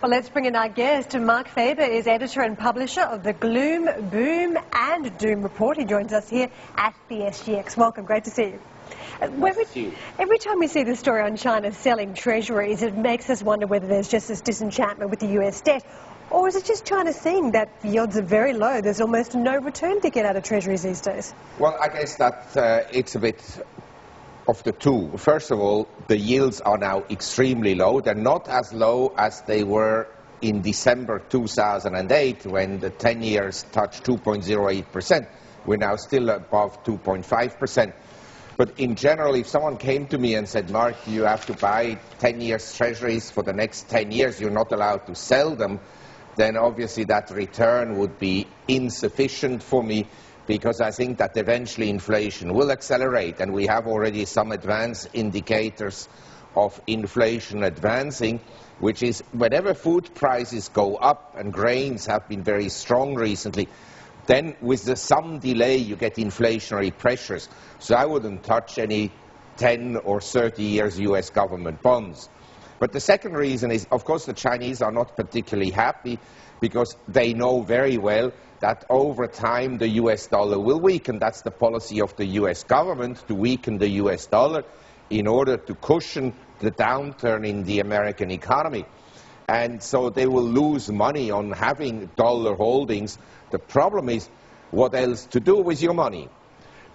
Well, let's bring in our guest. Marc Faber is editor and publisher of the Gloom, Boom and Doom Report. He joins us here at the SGX. Welcome, great to see you. Every time we see this story on China selling treasuries, it makes us wonder whether there's just this disenchantment with the US debt, or is it just China seeing that the odds are very low, there's almost no return to get out of treasuries these days? Well, I guess that it's a bit of the two. First of all, the yields are now extremely low. They're not as low as they were in December 2008 when the 10 years touched 2.08%. We're now still above 2.5%. But in general, if someone came to me and said, Mark, you have to buy 10 years treasuries for the next 10 years, you're not allowed to sell them, then obviously that return would be insufficient for me, because I think that eventually inflation will accelerate, and we have already some advanced indicators of inflation advancing, which is whenever food prices go up, and grains have been very strong recently, then with some delay you get inflationary pressures. So I wouldn't touch any 10 or 30 years US government bonds. But the second reason is, of course, the Chinese are not particularly happy because they know very well that over time the US dollar will weaken. That's the policy of the US government, to weaken the US dollar in order to cushion the downturn in the American economy. And so they will lose money on having dollar holdings. The problem is what else to do with your money,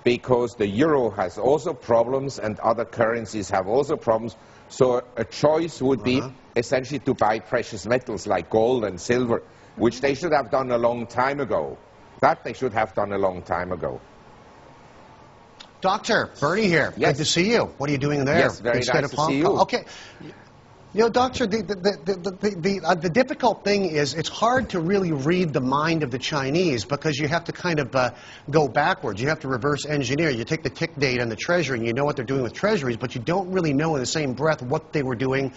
because the euro has also problems and other currencies have also problems. So a choice would be essentially to buy precious metals like gold and silver, which they should have done a long time ago. That they should have done a long time ago. Doctor, Bernie here. Yes. Good to see you. What are you doing there? Yes, very nice to see you. Okay. You know, Doctor, the difficult thing is it's hard to really read the mind of the Chinese, because you have to kind of go backwards. You have to reverse engineer. You take the tick date on the Treasury and you know what they're doing with Treasuries, but you don't really know in the same breath what they were doing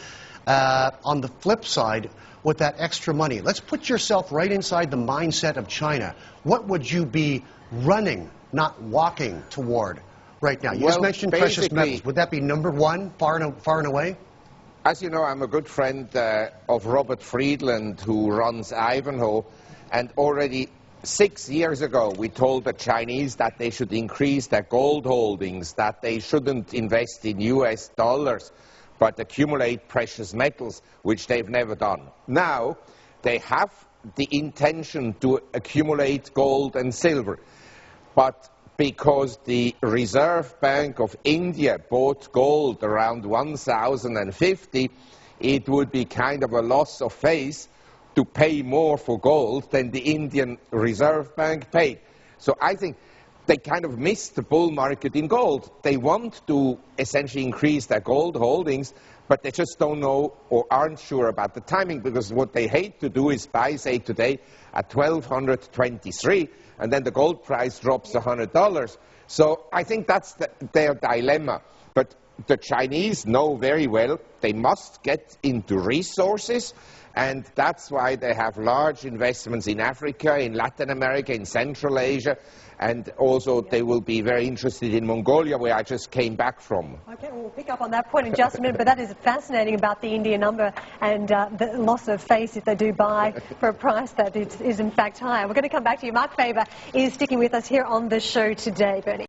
on the flip side with that extra money. Let's put yourself right inside the mindset of China. What would you be running, not walking toward right now? You just mentioned precious metals. Would that be number one, far and away? As you know, I'm a good friend of Robert Friedland, who runs Ivanhoe, and already 6 years ago we told the Chinese that they should increase their gold holdings, that they shouldn't invest in US dollars, but accumulate precious metals, which they've never done. Now, they have the intention to accumulate gold and silver, but because the Reserve Bank of India bought gold around 1050, it would be kind of a loss of faith to pay more for gold than the Indian Reserve Bank paid. So I think they kind of missed the bull market in gold. They want to essentially increase their gold holdings, but they just don't know or aren't sure about the timing, because what they hate to do is buy, say, today at 1223, and then the gold price drops $100. So I think that's their dilemma. But the Chinese know very well they must get into resources, and that's why they have large investments in Africa, in Latin America, in Central Asia, and also they will be very interested in Mongolia, where I just came back from. Okay, well, we'll pick up on that point in just a minute, but that is fascinating about the India number and the loss of faith if they do buy for a price that is in fact higher. We're going to come back to you. Marc Faber is sticking with us here on the show today, Bernie.